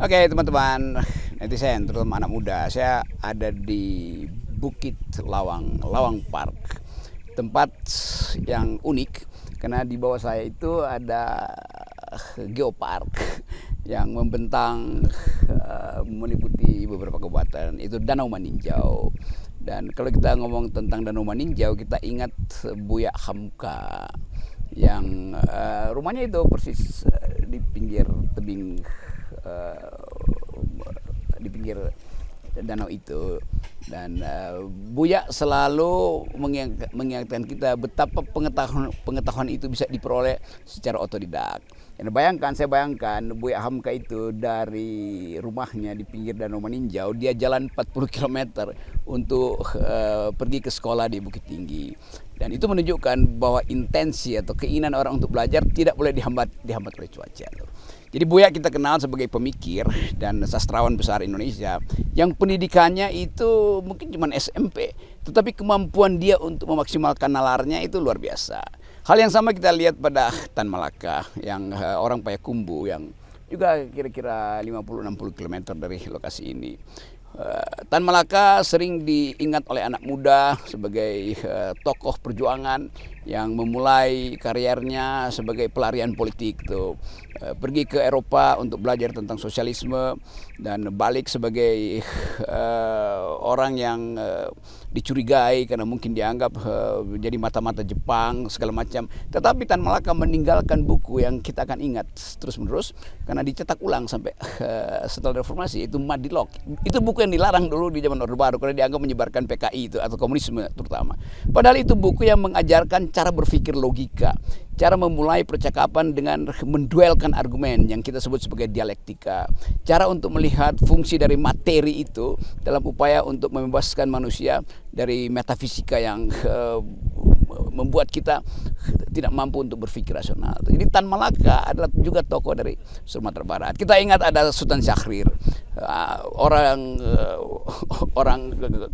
Oke teman-teman netizen, terutama anak muda, saya ada di Bukit Lawang, Lawang Park. Tempat yang unik karena di bawah saya itu ada geopark yang membentang meliputi beberapa kabupaten. Itu Danau Maninjau. Dan kalau kita ngomong tentang Danau Maninjau, kita ingat Buya Hamka yang rumahnya itu persis di pinggir tebing, di pinggir danau itu. Dan Buya selalu mengingatkan kita betapa pengetahuan itu bisa diperoleh secara otodidak. Dan saya bayangkan Buya Hamka itu dari rumahnya di pinggir Danau Maninjau, dia jalan 40 km untuk pergi ke sekolah di Bukit Tinggi. Dan itu menunjukkan bahwa intensi atau keinginan orang untuk belajar tidak boleh dihambat oleh cuaca. Jadi Buya kita kenal sebagai pemikir dan sastrawan besar Indonesia yang pendidikannya itu mungkin cuma SMP, tetapi kemampuan dia untuk memaksimalkan nalarnya itu luar biasa. Hal yang sama kita lihat pada Tan Malaka yang orang Payakumbuh yang juga kira-kira 50-60 km dari lokasi ini. Tan Malaka sering diingat oleh anak muda sebagai tokoh perjuangan yang memulai karirnya sebagai pelarian politik tuh. Pergi ke Eropa untuk belajar tentang sosialisme dan balik sebagai orang yang dicurigai karena mungkin dianggap jadi mata-mata Jepang segala macam. Tetapi Tan Malaka meninggalkan buku yang kita akan ingat terus-menerus karena dicetak ulang sampai setelah reformasi, itu Madilog. Itu buku yang dilarang dulu di zaman Orde Baru karena dianggap menyebarkan PKI itu atau komunisme terutama. Padahal itu buku yang mengajarkan cara berpikir logika, cara memulai percakapan dengan menduelkan argumen yang kita sebut sebagai dialektika, cara untuk melihat fungsi dari materi itu dalam upaya untuk membebaskan manusia dari metafisika yang membuat kita tidak mampu untuk berpikir rasional. Jadi Tan Malaka adalah juga tokoh dari Sumatera Barat. Kita ingat ada Sultan Syahrir, orang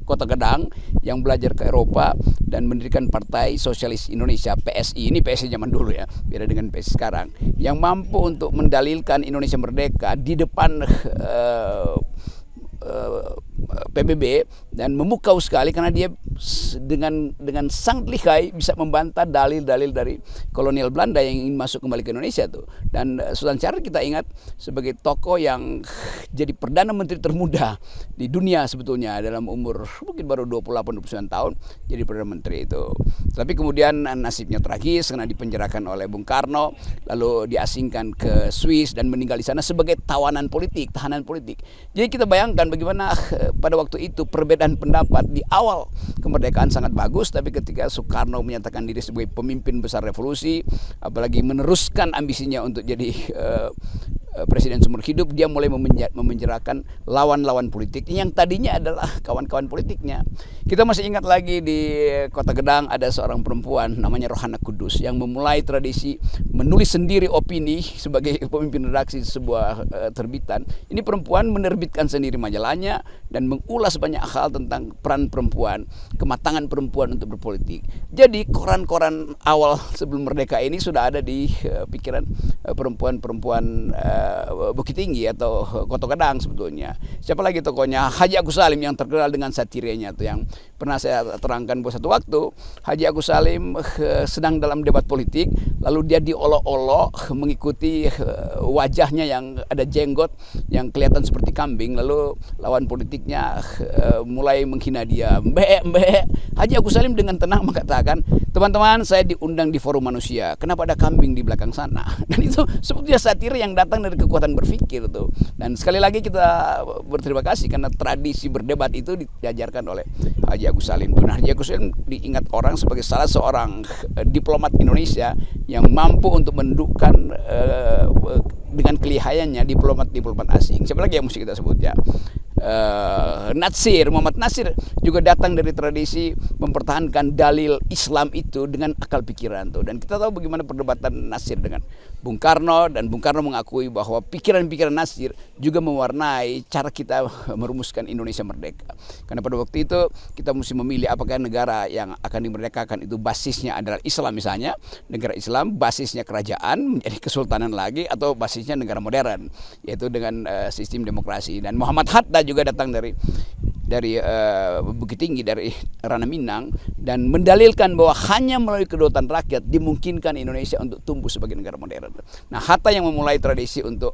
Kota Gedang yang belajar ke Eropa dan mendirikan Partai Sosialis Indonesia PSI. Ini PSI zaman dulu ya, beda dengan PSI sekarang. Yang mampu untuk mendalilkan Indonesia merdeka di depan PBB dan memukau sekali karena dia dengan sangat lihai bisa membantah dalil-dalil dari kolonial Belanda yang ingin masuk kembali ke Indonesia tuh. Dan Sultan Syahrir kita ingat sebagai tokoh yang jadi perdana menteri termuda di dunia sebetulnya dalam umur mungkin baru 28-29 tahun jadi perdana menteri itu. Tapi kemudian nasibnya tragis karena dipenjarakan oleh Bung Karno, lalu diasingkan ke Swiss dan meninggal di sana sebagai tahanan politik. Jadi kita bayangkan bagaimana pada waktu itu perbedaan pendapat di awal kemerdekaan sangat bagus, tapi ketika Soekarno menyatakan diri sebagai pemimpin besar revolusi, apalagi meneruskan ambisinya untuk jadi presiden seumur hidup, dia mulai memenjarakan lawan-lawan politik yang tadinya adalah kawan-kawan politiknya. Kita masih ingat lagi di Kota Gedang ada seorang perempuan namanya Rohana Kudus yang memulai tradisi menulis sendiri opini sebagai pemimpin redaksi sebuah terbitan. Ini perempuan menerbitkan sendiri majalahnya dan mengulas banyak hal tentang peran perempuan, kematangan perempuan untuk berpolitik. Jadi koran-koran awal sebelum merdeka ini sudah ada di pikiran perempuan-perempuan Bukit Tinggi atau Kota Gedang sebetulnya. Siapa lagi tokohnya? Haji Agus Salim yang terkenal dengan satirenya itu, yang pernah saya terangkan bahwa satu waktu Haji Agus Salim sedang dalam debat politik, lalu dia diolok-olok mengikuti wajahnya yang ada jenggot yang kelihatan seperti kambing, lalu lawan politiknya mulai menghina dia. Mbak Haji Agus Salim dengan tenang mengatakan, teman-teman, saya diundang di forum manusia, kenapa ada kambing di belakang sana? Dan itu sebetulnya satir yang datang dari kekuatan berpikir tuh. Dan sekali lagi kita berterima kasih karena tradisi berdebat itu diajarkan oleh Haji Agus Salim. Nah, Haji Agus Salim diingat orang sebagai salah seorang diplomat Indonesia yang mampu untuk mendukkan dengan kelihayannya diplomat asing. Siapa lagi yang mesti kita sebut ya? Muhammad Natsir juga datang dari tradisi mempertahankan dalil Islam itu dengan akal pikiran tuh. Dan kita tahu bagaimana perdebatan Natsir dengan Bung Karno, dan Bung Karno mengakui bahwa pikiran-pikiran Natsir juga mewarnai cara kita merumuskan Indonesia merdeka. Karena pada waktu itu kita mesti memilih apakah negara yang akan dimerdekakan itu basisnya adalah Islam misalnya, negara Islam basisnya kerajaan menjadi kesultanan lagi, atau basisnya negara modern yaitu dengan sistem demokrasi. Dan Muhammad Hatta juga datang dari Bukit Tinggi, dari Ranah Minang, dan mendalilkan bahwa hanya melalui kedaulatan rakyat dimungkinkan Indonesia untuk tumbuh sebagai negara modern. Nah, Hatta yang memulai tradisi untuk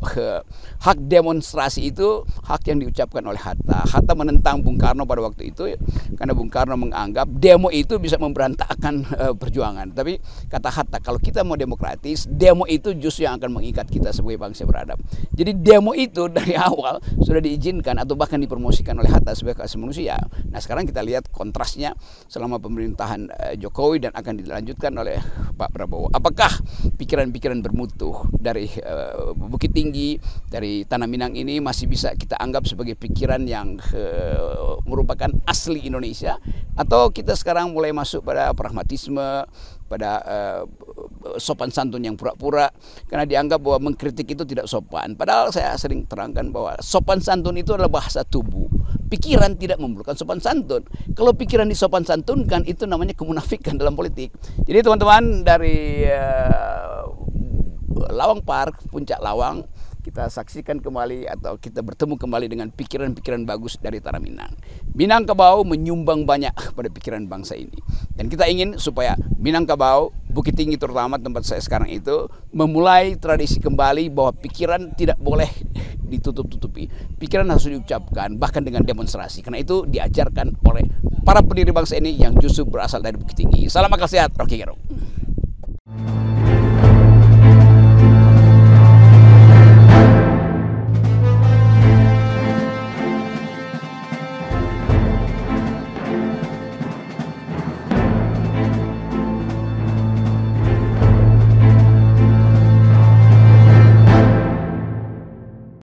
hak demonstrasi itu hak yang diucapkan oleh Hatta. Hatta menentang Bung Karno pada waktu itu karena Bung Karno menganggap demo itu bisa memberantakkan perjuangan. Tapi kata Hatta, kalau kita mau demokratis, demo itu justru yang akan mengikat kita sebagai bangsa beradab. Jadi demo itu dari awal sudah diizinkan atau bahkan dipromosikan oleh Hatta sebagai asasi manusia. Nah, sekarang kita lihat kontrasnya selama pemerintahan Jokowi dan akan dilanjutkan oleh Pak Prabowo. Apakah pikiran-pikiran bermutu dari Bukit Tinggi, dari Tanah Minang ini masih bisa kita anggap sebagai pikiran yang merupakan asli Indonesia, atau kita sekarang mulai masuk pada pragmatisme, pada sopan santun yang pura-pura, karena dianggap bahwa mengkritik itu tidak sopan. Padahal saya sering terangkan bahwa sopan santun itu adalah bahasa tubuh. Pikiran tidak memerlukan sopan santun. Kalau pikiran disopan santunkan, itu namanya kemunafikan dalam politik. Jadi teman-teman dari Lawang Park, Puncak Lawang, kita saksikan kembali atau kita bertemu kembali dengan pikiran-pikiran bagus dari Tanah Minang. Minangkabau menyumbang banyak pada pikiran bangsa ini. Dan kita ingin supaya Minangkabau, Bukit Tinggi terutama tempat saya sekarang itu, memulai tradisi kembali bahwa pikiran tidak boleh ditutup-tutupi. Pikiran harus diucapkan, bahkan dengan demonstrasi. Karena itu diajarkan oleh para pendiri bangsa ini yang justru berasal dari Bukit Tinggi. Salam akal sehat, Rocky Gerung.